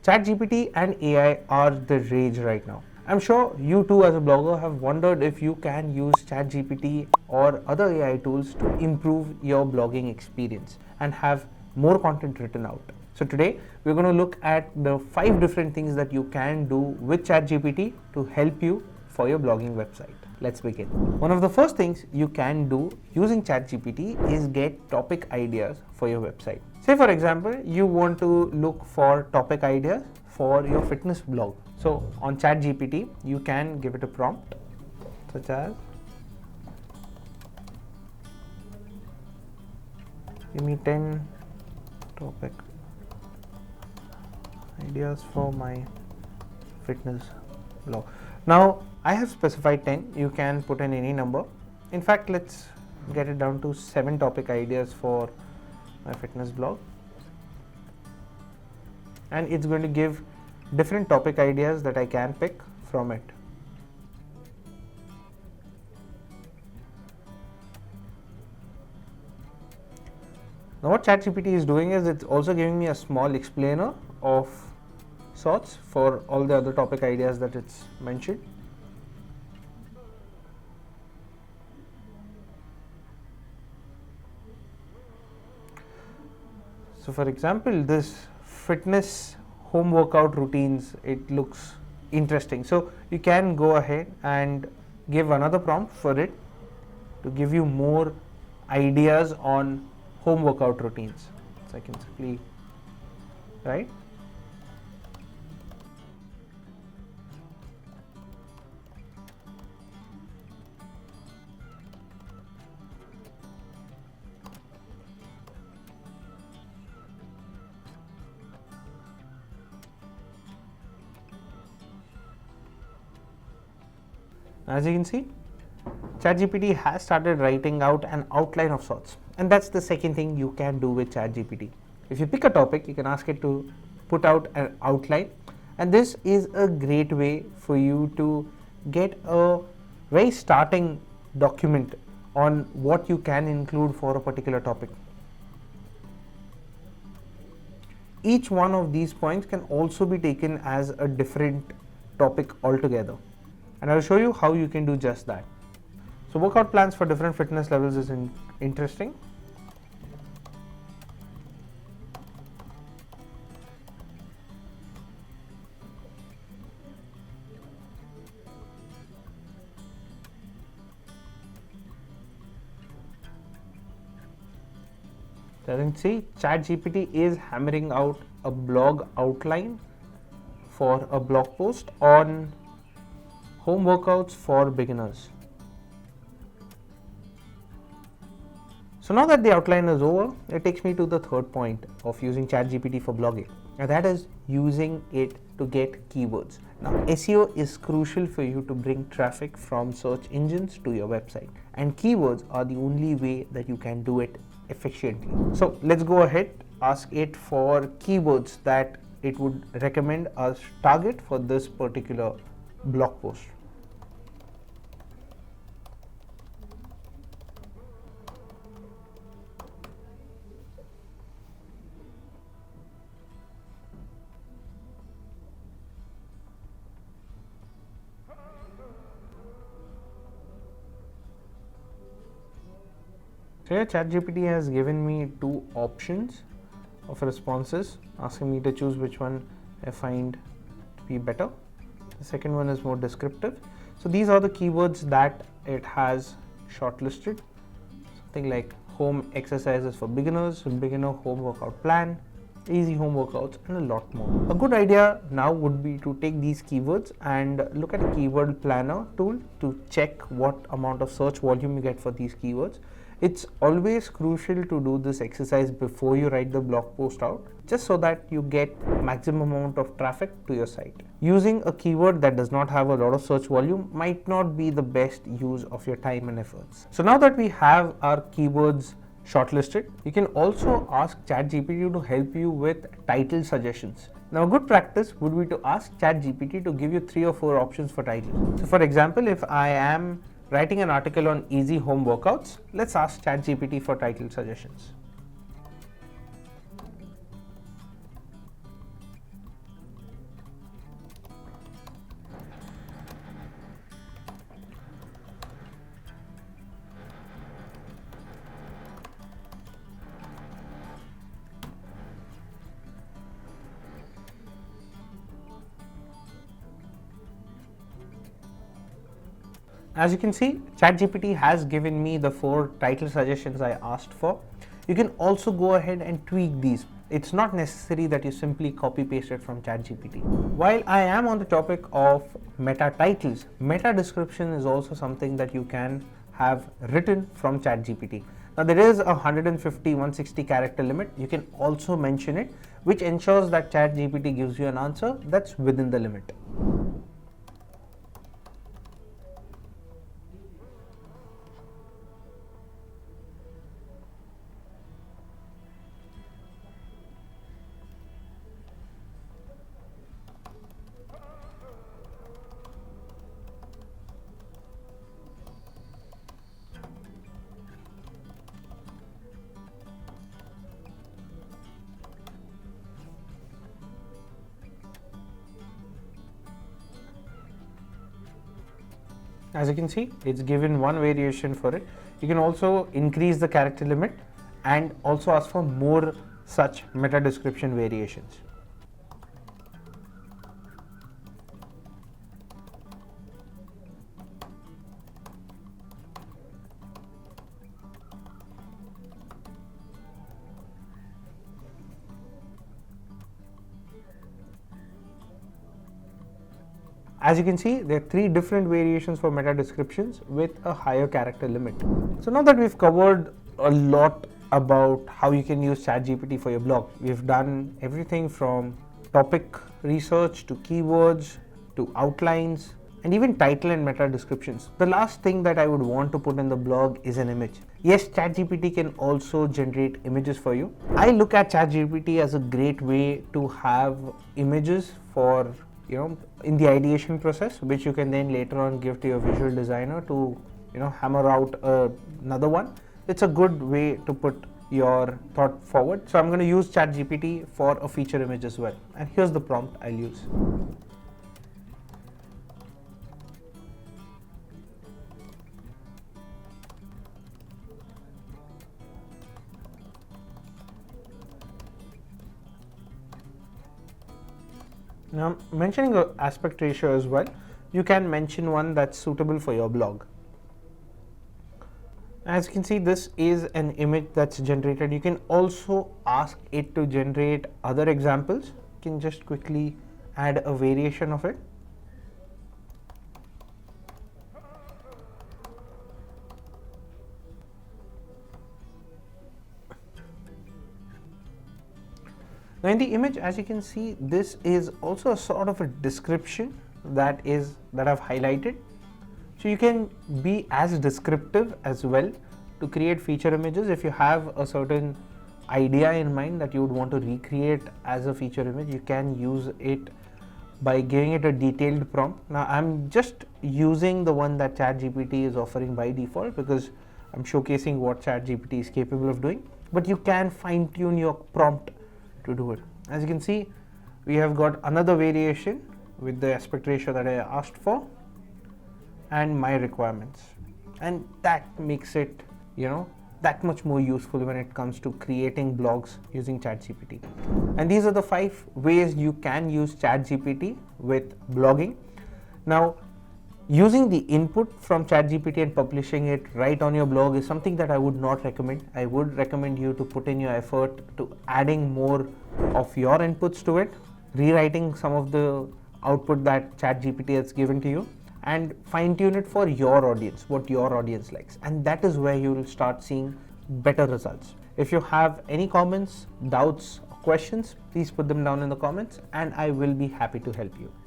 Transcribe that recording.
ChatGPT and AI are the rage right now. I'm sure you too as a blogger have wondered if you can use ChatGPT or other AI tools to improve your blogging experience and have more content written out. So today we're going to look at the 5 different things that you can do with ChatGPT to help you for your blogging website. Let's begin. One of the first things you can do using ChatGPT is get topic ideas for your website. Say for example, you want to look for topic ideas for your fitness blog. So on ChatGPT, you can give it a prompt such as give me 10 topic ideas for my fitness blog. Now I have specified 10, you can put in any number. In fact, let's get it down to 7 topic ideas for my fitness blog, and it's going to give different topic ideas that I can pick from it. Now what ChatGPT is doing is it's also giving me a small explainer of sorts for all the other topic ideas that it's mentioned. So for example, this fitness home workout routines, it looks interesting. So you can go ahead and give another prompt for it to give you more ideas on home workout routines. So I can simply write. As you can see, ChatGPT has started writing out an outline of sorts, and that's the second thing you can do with ChatGPT. If you pick a topic, you can ask it to put out an outline, and this is a great way for you to get a very starting document on what you can include for a particular topic. Each one of these points can also be taken as a different topic altogether, and I'll show you how you can do just that. So workout plans for different fitness levels is interesting. As you can see, ChatGPT is hammering out a blog outline for a blog post on home workouts for beginners. So now that the outline is over, it takes me to the third point of using ChatGPT for blogging, and that is using it to get keywords. Now SEO is crucial for you to bring traffic from search engines to your website, and keywords are the only way that you can do it efficiently. So let's go ahead, ask it for keywords that it would recommend us target for this particular blog post. So here ChatGPT has given me 2 options of responses, asking me to choose which one I find to be better. The second one is more descriptive. So these are the keywords that it has shortlisted. Something like home exercises for beginners, beginner home workout plan, easy home workouts, and a lot more. A good idea now would be to take these keywords and look at a keyword planner tool to check what amount of search volume you get for these keywords. It's always crucial to do this exercise before you write the blog post out, just so that you get maximum amount of traffic to your site. Using a keyword that does not have a lot of search volume might not be the best use of your time and efforts. So now that we have our keywords shortlisted, you can also ask ChatGPT to help you with title suggestions. Now a good practice would be to ask ChatGPT to give you 3 or 4 options for titles. So for example, if I am writing an article on easy home workouts, let's ask ChatGPT for title suggestions. As you can see, ChatGPT has given me the 4 title suggestions I asked for. You can also go ahead and tweak these. It's not necessary that you simply copy paste it from ChatGPT. While I am on the topic of meta titles, meta description is also something that you can have written from ChatGPT. Now there is a 150-160 character limit. You can also mention it, which ensures that ChatGPT gives you an answer that's within the limit. As you can see, it's given one variation for it. You can also increase the character limit and also ask for more such meta description variations. As you can see, there are 3 different variations for meta descriptions with a higher character limit. So now that we've covered a lot about how you can use ChatGPT for your blog, we've done everything from topic research to keywords to outlines and even title and meta descriptions. The last thing that I would want to put in the blog is an image. Yes, ChatGPT can also generate images for you. I look at ChatGPT as a great way to have images for in the ideation process, which you can then later on give to your visual designer to hammer out another one. It's a good way to put your thought forward. So I'm going to use ChatGPT for a feature image as well, and here's the prompt I'll use. Now, mentioning an aspect ratio as well, you can mention one that's suitable for your blog. As you can see, this is an image that's generated. You can also ask it to generate other examples. You can just quickly add a variation of it. Now in the image, as you can see, this is also a sort of a description that I've highlighted. So you can be as descriptive as well to create feature images. If you have a certain idea in mind that you would want to recreate as a feature image, you can use it by giving it a detailed prompt. Now I'm just using the one that ChatGPT is offering by default because I'm showcasing what ChatGPT is capable of doing, but you can fine tune your prompt to do it. As you can see, we have got another variation with the aspect ratio that I asked for and my requirements, and that makes it that much more useful when it comes to creating blogs using ChatGPT. And these are the 5 ways you can use ChatGPT with blogging. Now, using the input from ChatGPT and publishing it right on your blog is something that I would not recommend. I would recommend you to put in your effort to adding more of your inputs to it, rewriting some of the output that ChatGPT has given to you, and fine tune it for your audience, what your audience likes. And that is where you will start seeing better results. If you have any comments, doubts, or questions, please put them down in the comments and I will be happy to help you.